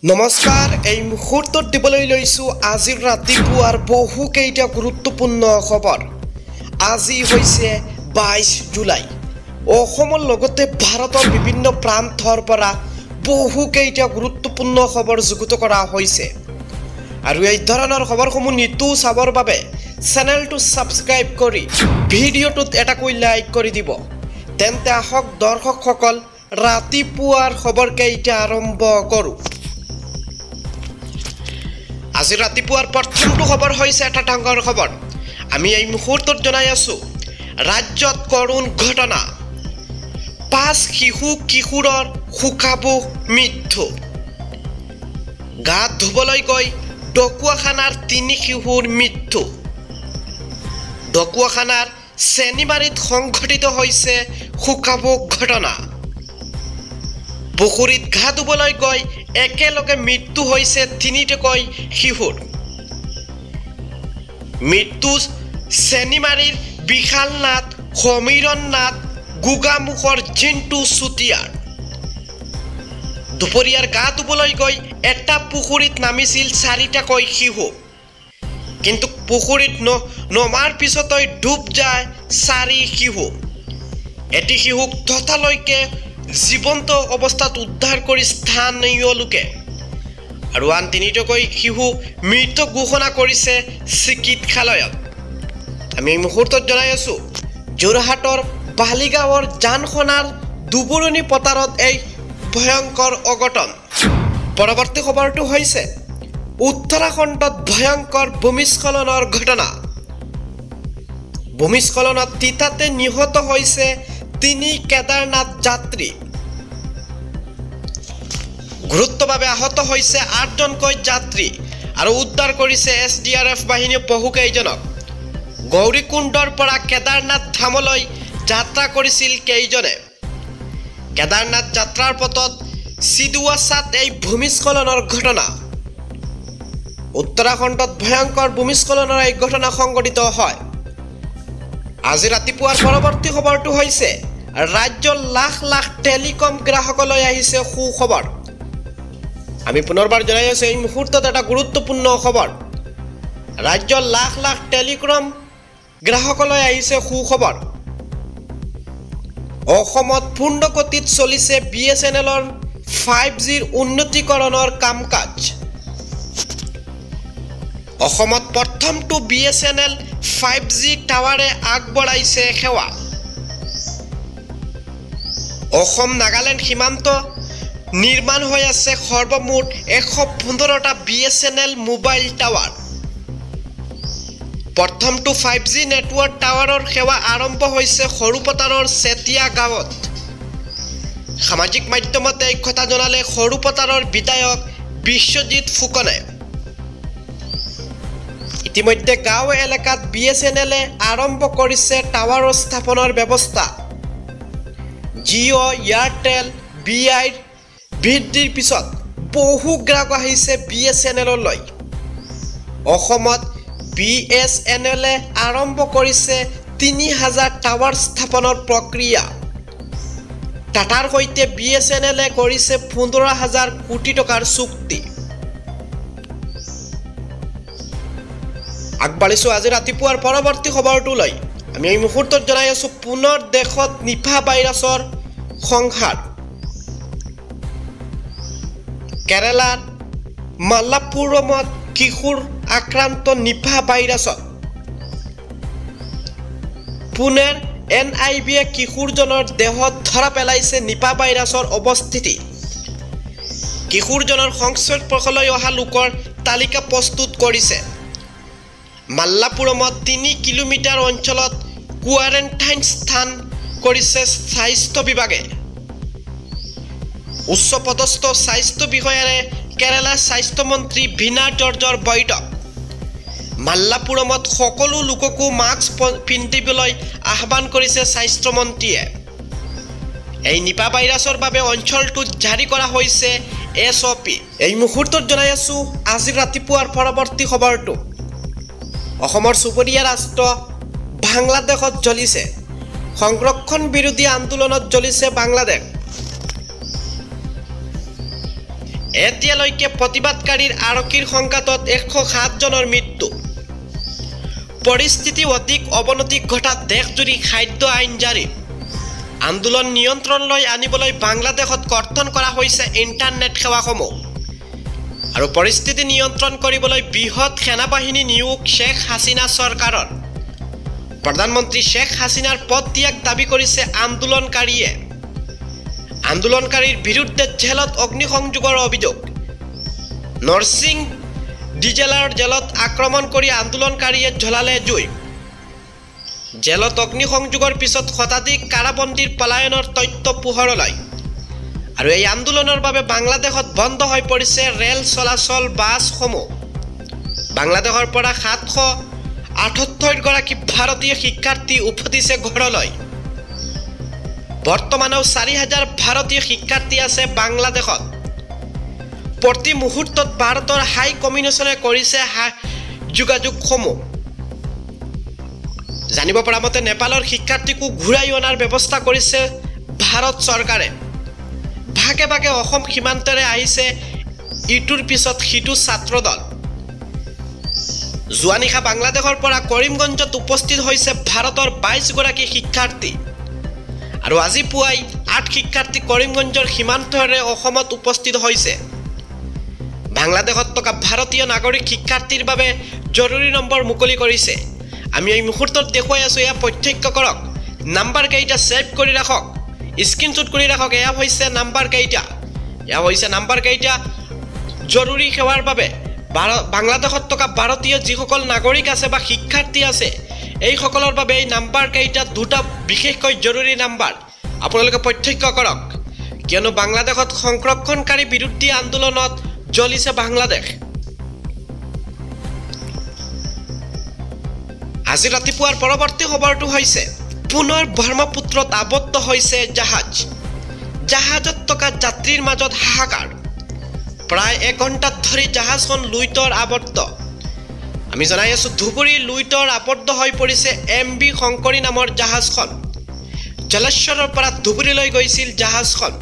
নমস্কাৰ এই মুহূৰ্তত দিবলৈ লৈছো আজি ৰাতিপুৱাৰ বহু কেইটা গুৰুত্বপূৰ্ণ খবৰ। আজি হৈছে 22 জুলাই। অসমৰ লগতে ভাৰতৰ বিভিন্ন প্ৰান্তৰ পৰা বহু কেইটা গুৰুত্বপূৰ্ণ খবৰ যুগুত কৰা হৈছে। আৰু এই ধৰণৰ খবৰসমূহ নিতৌ চাবৰ বাবে চেনেলটো সাবস্ক্ৰাইব কৰি ভিডিঅ'টোত এটাকৈ লাইক কৰি দিব। তেন্তে আহক দৰ্শকসকল ৰাতিপুৱাৰ খবৰ কেইটা আৰম্ভ কৰোঁ। আজি ৰাতিপুৱাৰ প্ৰথমটো খবৰ হৈছে এটা ডাঙৰ খবৰ। আমি এই মুহূৰ্তত জনাই আছো ৰাজ্যত কৰুণ ঘটনা। 5 শিশু কিশোৰৰ শুকাবুহ মৃত্যু। গা ধুবলৈ গৈ ডকুৱাখানাৰ 3 শিশুৰ মৃত্যু। ডকুৱাখানাৰ চেনিমাৰীত সংঘটিত হৈছে শুকাবুহ ঘটনা। পুখুৰীত গা ধুবলৈ গৈ একেলগে মৃত্যু হৈছে 3কৈ শিশুৰ। মৃত্যু চেনিমাৰীৰ বিশাল নাথ, সমীৰণ নাথ, গোগামুখৰ জিন্তু চুতীয়াৰ। দুপৰীয়াৰ গা ধুবলৈ গৈ এটা পুখুৰীত নামিছিল 4টাকৈ শিশু। কিন্তু পুখুৰীত নমাৰ পিছতই ডুব যায় 4 শিশু। এটি শিশুক তথালৈকে জীৱন্ত অৱস্থাত উদ্ধাৰ কৰি স্থানীয় লোকে আৰু আন 3টাকৈ শিশু মৃত ঘোষণা কৰিছে চিকিৎসালয়ত। আমি এই মুহূৰ্তত জনাই আছো যোৰহাটৰ বালিগাঁৱৰ জানখনাৰ দুবৰণী পথাৰত এই ভয়ংকৰ অঘটন। পৰৱৰ্তী খবৰটো হৈছে উত্তৰাখণ্ডত ভয়ংকৰ ভূমিস্খলনৰ ঘটনা। ভূমিস্খলনত তিতাতে নিহত হৈছে 3 কেদাৰনাথ যাত্ৰী। গুৰুত্বভাৱে আহত হৈছে 8জনকৈ যাত্ৰী আৰু উদ্ধাৰ কৰিছে SDRF বাহিনীয়ে বহুকেইজনক। গৌৰীকুণ্ডৰ পৰা কেদাৰনাথ ধামলৈ যাত্ৰা কৰিছিল কেইজনে। কেদাৰনাথ যাত্ৰাৰ পথত চিদুৱাছাত এই ভূমিস্খলনৰ ঘটনা। উত্তৰাখণ্ডত ভয়ংকৰ ভূমিস্খলনৰ এই ঘটনা সংঘটিত হয়। আজি ৰাতিপুৱাৰ পৰৱৰ্তী খবৰটো হৈছে ৰাজ্যৰ লাখ লাখ টেলিকম গ্ৰাহকলৈ আহিছে সুখবৰ। আমি পুনৰবাৰ জনাই আছো এই মুহূৰ্তত এটা গুৰুত্বপূৰ্ণ খবৰ। ৰাজ্যৰ লাখ লাখ টেলিকম গ্ৰাহকলৈ আহিছে সুখবৰ। অসমত পূৰ্ণ গতিত চলিছে BSNLৰ 5Gৰ উন্নতিকৰণৰ কাম কাজ। অসমত প্ৰথমটো BSNL 5G টাৱাৰে আগবঢ়াইছে সেৱা। অসম নাগালেণ্ড সীমান্ত নিৰ্মাণ হৈ আছে সৰ্বমুঠ 115টা BSNL মোবাইল টাৱাৰ। প্ৰথমটো 5G নেটৱৰ্ক টাৱাৰৰ সেৱা আৰম্ভ হৈছে সৰুপথাৰৰ চেতিয়া গাঁৱত। সামাজিক মাধ্যমত এই কথা জনালে সৰুপথাৰৰ বিধায়ক বিশ্বজিৎ ফুকনে। ইতিমধ্যে গাঁও এলেকাত BSNLে আৰম্ভ কৰিছে টাৱাৰ স্থাপনৰ ব্যৱস্থা। জিঅ', এয়াৰটেল, বিআইৰ বৃদ্ধিৰ পিছত বহু গ্ৰাহক আহিছে BSNLলৈ। অসমত BSNLে আৰম্ভ কৰিছে 3000 টাৱাৰ স্থাপনৰ প্ৰক্ৰিয়া। টাটাৰ সৈতে BSNLে কৰিছে 15,000 কোটি টকাৰ চুক্তি। আগবাঢ়িছো আজি ৰাতিপুৱাৰ পৰৱৰ্তী খবৰটোলৈ। আমি এই মুহূৰ্তত জনাই আছো পুনৰ দেশত নিপা ভাইৰাছৰ সংহাৰ। কেৰালাৰ মালাপুৰমত কিশোৰ আক্ৰান্ত নিপা ভাইৰাছত। পুনেৰ NIBয়ে কিশোৰজনৰ দেহত ধৰা পেলাইছে নিপা ভাইৰাছৰ অৱস্থিতি। কিশোৰজনৰ সংস্পৰ্শলৈ অহা লোকৰ তালিকা প্ৰস্তুত কৰিছে। মাল্লাপুৰমত 3 কিলোমিটাৰ অঞ্চলত কোৱাৰেণ্টাইন স্থান কৰিছে স্বাস্থ্য বিভাগে। উচ্চপদস্থ স্বাস্থ্য বিষয়াৰে কেৰালাৰ স্বাস্থ্যমন্ত্ৰী বীণা জৰ্জৰ বৈঠক। মাল্লাপুৰমত সকলো লোককো মাস্ক পিন্ধিবলৈ আহ্বান কৰিছে স্বাস্থ্যমন্ত্ৰীয়ে। এই নিপা ভাইৰাছৰ বাবে অঞ্চলটোত জাৰি কৰা হৈছে SOP। এই মুহূৰ্তত জনাই আছো আজি ৰাতিপুৱাৰ পৰৱৰ্তী খবৰটো। অসমৰ চুবুৰীয়া ৰাষ্ট্ৰ বাংলাদেশত জ্বলিছে সংৰক্ষণ বিৰোধী আন্দোলনত জ্বলিছে বাংলাদেশ। এতিয়ালৈকে প্ৰতিবাদকাৰীৰ আৰক্ষীৰ সংঘাতত 107 জনৰ মৃত্যু। পৰিস্থিতি অধিক অৱনতি ঘটাত দেশজুৰি খাদ্য আইন জাৰি। আন্দোলন নিয়ন্ত্ৰণলৈ আনিবলৈ বাংলাদেশত কৰ্তন কৰা হৈছে ইণ্টাৰনেট সেৱাসমূহ। আৰু পৰিস্থিতি নিয়ন্ত্ৰণ কৰিবলৈ বৃহৎ সেনাবাহিনী নিয়োগ শ্বেখ হাছিনা চৰকাৰৰ। প্ৰধানমন্ত্ৰী শ্বেখ হাছিনাৰ পদত্যাগ দাবী কৰিছে আন্দোলনকাৰীয়ে। আন্দোলনকাৰীৰ বিৰুদ্ধে জেলত অগ্নিসংযোগৰ অভিযোগ। নৰসিং ডিজেলাৰ জেলত আক্ৰমণ কৰি আন্দোলনকাৰীয়ে জ্বলালে জুই। জেলত অগ্নিসংযোগৰ পিছত শতাধিক কাৰাবন্দীৰ পলায়নৰ তথ্য পোহৰলৈ। আৰু এই আন্দোলনৰ বাবে বাংলাদেশত বন্ধ হৈ পৰিছে ৰেল চলাচল বাছসমূহ। বাংলাদেশৰ পৰা 778 গৰাকী ভাৰতীয় শিক্ষাৰ্থী উভতিছে ঘৰলৈ। বৰ্তমানেও 4000 ভাৰতীয় শিক্ষাৰ্থী আছে বাংলাদেশত। প্ৰতি মুহূৰ্তত ভাৰতৰ হাই কমিশ্যনে কৰিছে যোগাযোগসমূহ। জানিব পৰা মতে নেপালৰ শিক্ষাৰ্থীকো ঘূৰাই অনাৰ ব্যৱস্থা কৰিছে ভাৰত চৰকাৰে। ভাগে ভাগে অসম সীমান্তৰে আহিছে ইটোৰ পিছত সিটো ছাত্ৰ দল। যোৱা নিশা বাংলাদেশৰ পৰা কৰিমগঞ্জত উপস্থিত হৈছে ভাৰতৰ 22 গৰাকী শিক্ষাৰ্থী। আৰু আজি পুৱাই 8 শিক্ষাৰ্থী কৰিমগঞ্জৰ সীমান্তৰে অসমত উপস্থিত হৈছে। বাংলাদেশত থকা ভাৰতীয় নাগৰিক শিক্ষাৰ্থীৰ বাবে জৰুৰী নম্বৰ মুকলি কৰিছে। আমি এই মুহূৰ্তত দেখুৱাই আছোঁ, এয়া প্ৰত্যক্ষ কৰক। নাম্বাৰ কেইটা ছেভ কৰি ৰাখক, স্ক্ৰীনশ্বট কৰি ৰাখক। এয়া হৈছে নাম্বাৰ কেইটা জৰুৰী সেৱাৰ বাবে। বাংলাদেশত থকা ভাৰতীয় যিসকল নাগৰিক আছে বা শিক্ষাৰ্থী আছে, এইসকলৰ বাবে এই নাম্বাৰ কেইটা দুটা বিশেষকৈ জৰুৰী নাম্বাৰ। আপোনালোকে প্ৰত্যক্ষ কৰক, কিয়নো বাংলাদেশত সংৰক্ষণকাৰী বিৰোধী আন্দোলনত জ্বলিছে বাংলাদেশ। আজি ৰাতিপুৱাৰ পৰৱৰ্তী খবৰটো হৈছে পুনৰ ব্ৰহ্মপুত্ৰত আবদ্ধ হৈছে জাহাজত থকা যাত্ৰীৰ মাজত হাহাকাৰ। প্ৰায় 1 ঘণ্টাত ধৰি জাহাজখন লুইতৰ আবদ্ধ। আমি জনাই আছোঁ ধুবুৰীৰ লুইতৰ আবদ্ধ হৈ পৰিছে MV শংকৰী নামৰ জাহাজখন। জলেশ্বৰৰ পৰা ধুবুৰীলৈ গৈছিল জাহাজখন।